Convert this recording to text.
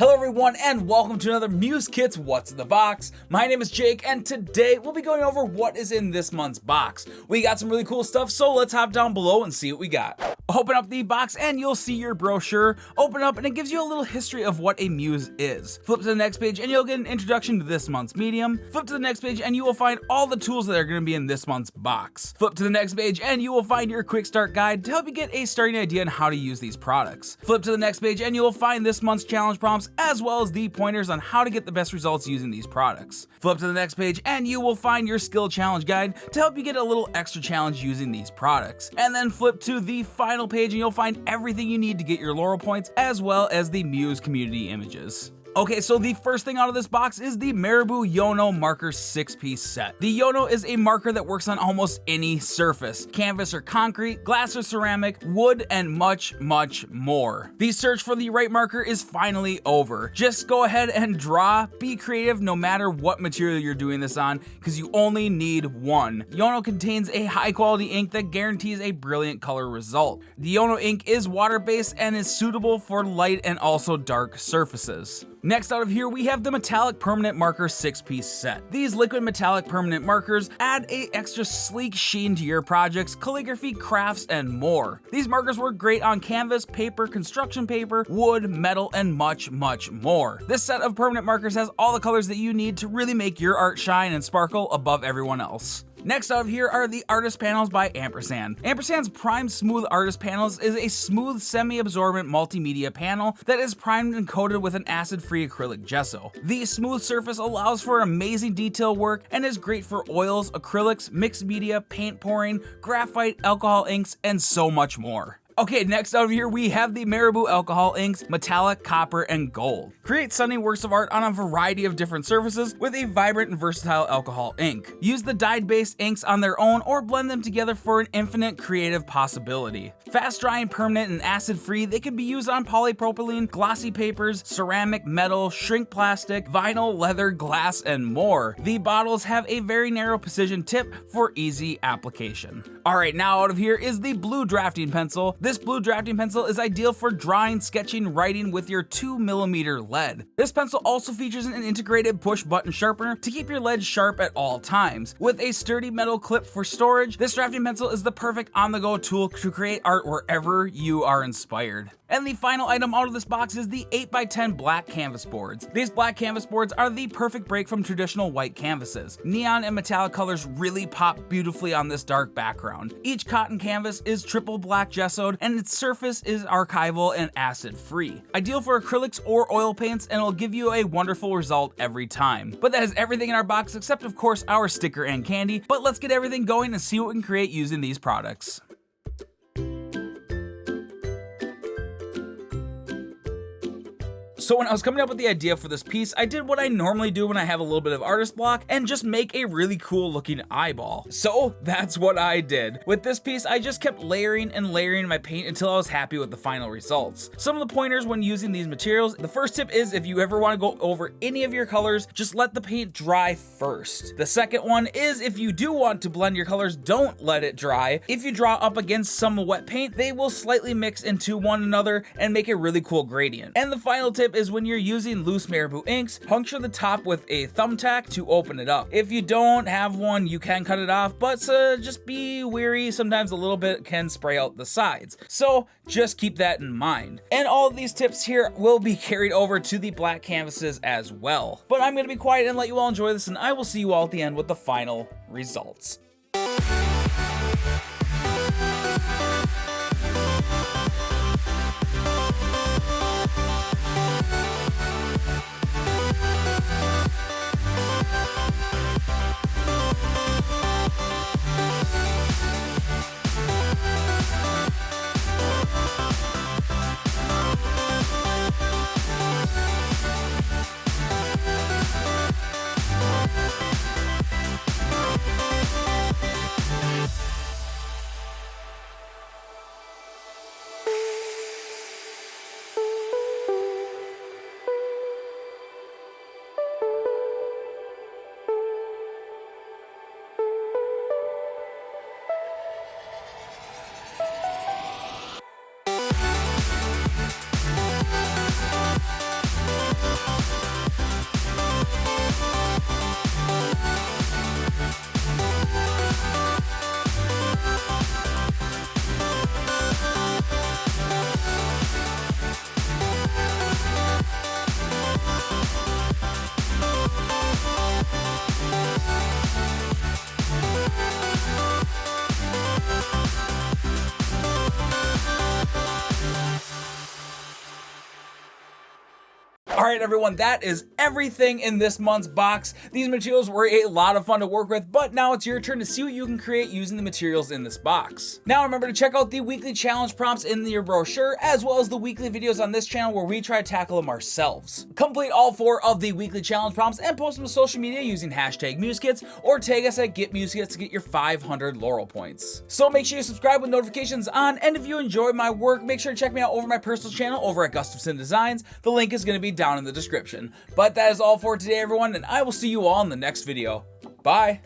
Hello everyone and welcome to another Muse Kits What's in the Box. My name is Jake and today we'll be going over what is in this month's box. We got some really cool stuff, so let's hop down below and see what we got. Open up the box and you'll see your brochure. Open up and it gives you a little history of what a muse is. Flip to the next page and you'll get an introduction to this month's medium. Flip to the next page and you will find all the tools that are going to be in this month's box. Flip to the next page and you will find your quick start guide to help you get a starting idea on how to use these products. Flip to the next page and you will find this month's challenge prompts as well as the pointers on how to get the best results using these products. Flip to the next page and you will find your skill challenge guide to help you get a little extra challenge using these products. And then flip to the final page and you'll find everything you need to get your Laurel points as well as the Muse community images. Okay, so the first thing out of this box is the Marabou Yono marker 6-piece set. The Yono is a marker that works on almost any surface, canvas or concrete, glass or ceramic, wood, and much, much more. The search for the right marker is finally over. Just go ahead and draw, be creative no matter what material you're doing this on, because you only need one. Yono contains a high quality ink that guarantees a brilliant color result. The Yono ink is water-based and is suitable for light and also dark surfaces. Next out of here, we have the Metallic Permanent Marker 6-piece set. These liquid metallic permanent markers add a extra sleek sheen to your projects, calligraphy, crafts, and more. These markers work great on canvas, paper, construction paper, wood, metal, and much, much more. This set of permanent markers has all the colors that you need to really make your art shine and sparkle above everyone else. Next out of here are the Artist Panels by Ampersand. Ampersand's Prime Smooth Artist Panels is a smooth, semi-absorbent multimedia panel that is primed and coated with an acid-free acrylic gesso. The smooth surface allows for amazing detail work and is great for oils, acrylics, mixed media, paint pouring, graphite, alcohol inks, and so much more. Okay, next out of here we have the Marabou Alcohol Inks, Metallic, Copper, and Gold. Create stunning works of art on a variety of different surfaces with a vibrant and versatile alcohol ink. Use the dyed-based inks on their own or blend them together for an infinite creative possibility. Fast drying, permanent, and acid-free, they can be used on polypropylene, glossy papers, ceramic, metal, shrink plastic, vinyl, leather, glass, and more. The bottles have a very narrow precision tip for easy application. Alright, now out of here is the Blue Drafting Pencil. This blue drafting pencil is ideal for drawing, sketching, writing with your 2mm lead. This pencil also features an integrated push button sharpener to keep your lead sharp at all times. With a sturdy metal clip for storage, this drafting pencil is the perfect on-the-go tool to create art wherever you are inspired. And the final item out of this box is the 8x10 black canvas boards. These black canvas boards are the perfect break from traditional white canvases. Neon and metallic colors really pop beautifully on this dark background. Each cotton canvas is triple black gessoed and its surface is archival and acid free. Ideal for acrylics or oil paints and will give you a wonderful result every time. But that is everything in our box except of course our sticker and candy, but let's get everything going and see what we can create using these products. So when I was coming up with the idea for this piece, I did what I normally do when I have a little bit of artist block and just make a really cool looking eyeball. So that's what I did. With this piece, I just kept layering and layering my paint until I was happy with the final results. Some of the pointers when using these materials, the first tip is if you ever want to go over any of your colors, just let the paint dry first. The second one is if you do want to blend your colors, don't let it dry. If you draw up against some wet paint, they will slightly mix into one another and make a really cool gradient. And the final tip is when you're using loose Marabou inks, puncture the top with a thumbtack to open it up. If you don't have one, you can cut it off, but just be wary, sometimes a little bit can spray out the sides. So just keep that in mind. And all of these tips here will be carried over to the black canvases as well. But I'm going to be quiet and let you all enjoy this, and I will see you all at the end with the final results. Alright everyone, that is everything in this month's box. These materials were a lot of fun to work with, but now it's your turn to see what you can create using the materials in this box. Now remember to check out the weekly challenge prompts in your brochure, as well as the weekly videos on this channel where we try to tackle them ourselves. Complete all 4 of the weekly challenge prompts and post them to social media using hashtag MuseKits, or tag us at GetMuseKits to get your 500 Laurel points. So make sure you subscribe with notifications on, and if you enjoy my work, make sure to check me out over my personal channel over at Gustafson Designs. The link is going to be down in the description. But that is all for today everyone, and I will see you all in the next video. Bye!